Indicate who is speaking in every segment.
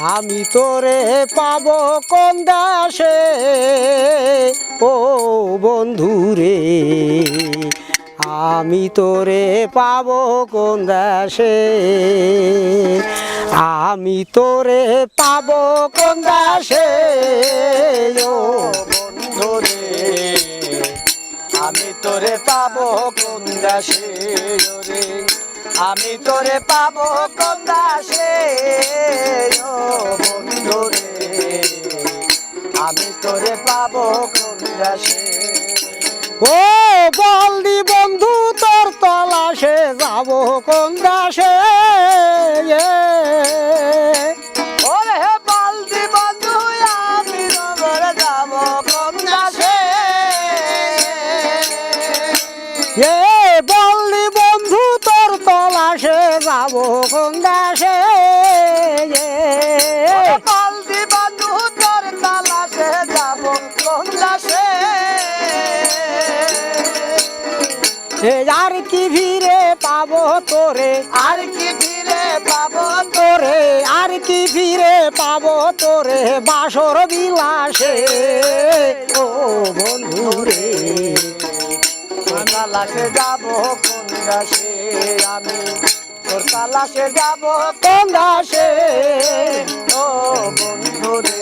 Speaker 1: আমি তোরে পাবো কোন দেশে ও বন্ধুরে, আমি তোরে পাবো কোন দেশে, আমি তোরে পাবো কোন দেশে ও বন্ধুরে, আমি তোরে পাবো কোন দেশে রে, আমি তোরে পাবো কোন দেশে ও বন্ধুরে, আমি তোরে পাবো কোন দেশে। ও বলদি বন্ধু তোর তলাশে যাবো কোন দেশে, ওরে বলদি বন্ধু আমি নগরে যাবো কোন দেশে, বলদি বন্ধু তোর তলাশে যাবো কোন দেশে, বলদি বন্ধু তোর তলাশে যাবো কোন দেশে, আর কি ভিড়ে পাবো তোরে, আর কি ভিড়ে পাবো তোরে, আর কি ভিড়ে পাবো তোরে বাসর বিলাসে ও বন্ধুরে, তোর তালাশে যাবো কোন দেশে, আমি তোর তালাশে যাবো কোন দেশে ও বন্ধুরে,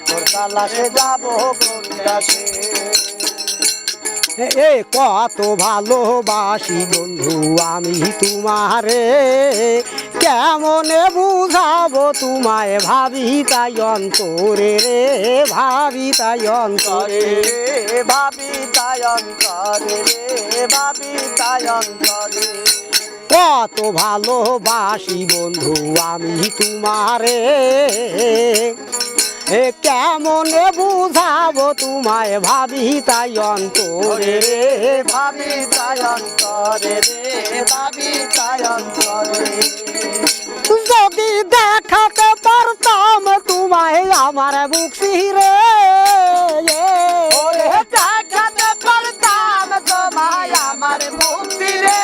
Speaker 1: তোর তালাশে যাবো কোন দেশে। এ কত ভালোবাসি বন্ধু আমি তোমারে, কেমনে বুঝাবো তোমায় ভাবি তাই অন্তরে রে, ভাবি তাই অন্তরে, ভাবি তাই অন্তরে রে, ভাবি তাই অন্তরে, কত ভালোবাসি বন্ধু আমি তোমারে, কেমনে বুঝাবো তোমায় ভাবি তাই অন্তরে রে, ভাবি তাই অন্তরে রে, ভাবি তাই অন্তরে, যদি দেখাতে পারতাম তোমায় আমার বুক চিরে, ওরে দেখাতে পারতাম তোমায় আমার বুক চিরে,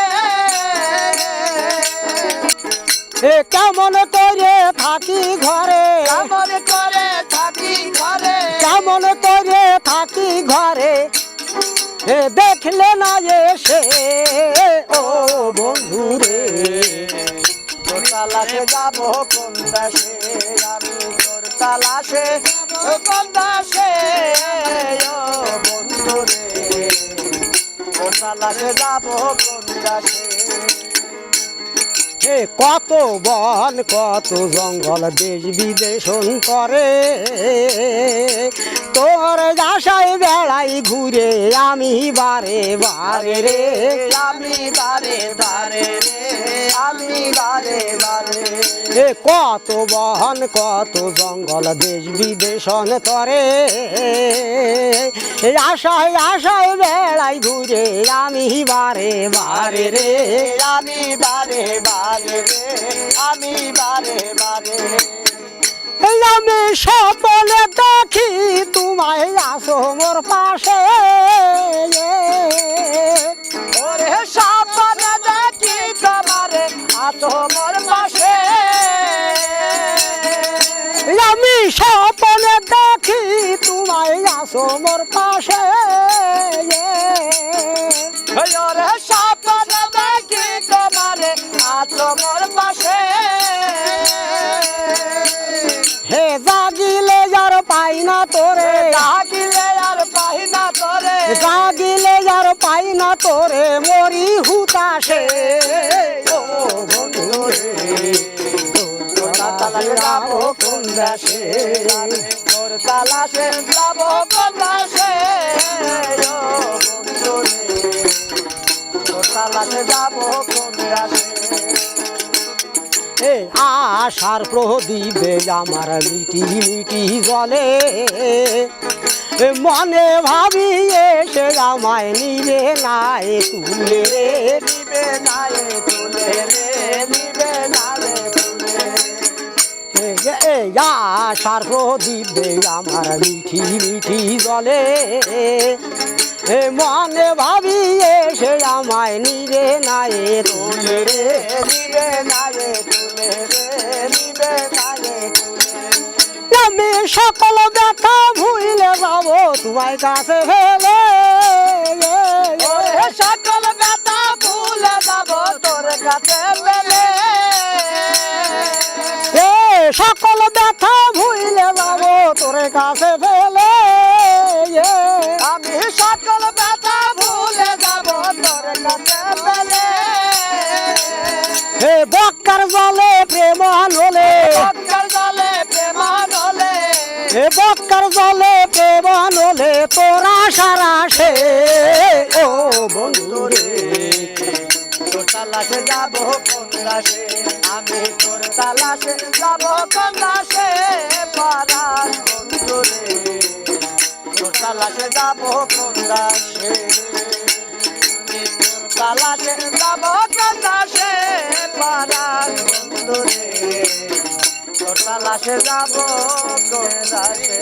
Speaker 1: কেমন করে থাকি ঘরে, কেমন করে থাকি ঘরে, কেমন করে থাকি ঘরে, দেখলে না এসে ও বন্ধুরে, তোর তালাশে যাবো কোন দেশে, আমি তোর তালাশে কোন দেশে ও বন্ধুরে, তোর তালাশে যাবো কোন দেশে। কত বন কত জঙ্গল দেশ বিদেশ করে, তোর আশায় বেড়াই ঘুরে আমি বারে বারে রে, আমি বারে বারে রে, আমি বারে বারে, কত বন কত জঙ্গল দেশ বিদেশ করে, আশায় আশায় বেড়াই ঘুরে আমি বারে বারে রে, আমি বারে বারে রে, আমি বারে বারে, আমি স্বপ্নে দেখি তোমায় আসো মোর পাশে, ওরে স্বপ্নে দেখি তোমারে আসো মোর পাশে, আমি স্বপ্নে দেখি তোমায় আসো মোর পাশে, ওরে স্বপ্নে দেখি তোমারে আসো মোর পাশে, হে জাগিলে আর পাই না তোরে, জাগিলে আর পাই না তোরে, জাগিলে আর পাই না তোরে মরি হুতাশে ও বন্ধুরে, তোর তালাশে যাবো কোন দেশে, তোর তালাশে যাবো কোন দেশে ও বন্ধুরে, তোর তালাশে যাবো কোন দেশে। আশার প্রদীপে আমার মিটি মিটি জলে, মনে ভাবি এসে আমায় নিবে নাই তুলে রে, নিবে নাই তুলে রে, নিবে নাই তুলে, আশার প্রদীপে আমার মিঠি মিঠি জলে, মনে ভাবি এসে আমায় নিবে নাই তুলে রে, নিবে নাই তুলে রে, নিবে নাই সকল ব্যথা ভুলে যাব তোমায় কাছে ফেলে
Speaker 2: সকল ব্যথা ভুলে যাব তোর কাছে পেলে
Speaker 1: সকল ব্যথা ভুলে যাব তোর কাছে ফেলে
Speaker 2: আমি সকল ব্যথা ভুলে যাব তোর কাছে পেলে
Speaker 1: বক্কার জলে প্রেম হলে
Speaker 2: বক্কার জলে প্রেমান হলে
Speaker 1: বক্কার জলে প্রেম হলে তোরা সারা সে ও বন্ধু রে
Speaker 2: তোর তালাশে যাব কোন দাসে আমি তোর তালাশে যাব কোন দাসে পারার বন্ধু রে তোর তালাশে যাব কোন দাসে আমি তোর তালাশে যাব কোন দাসে পারার বন্ধু রে তোর তালাশে যাব কোন দাসে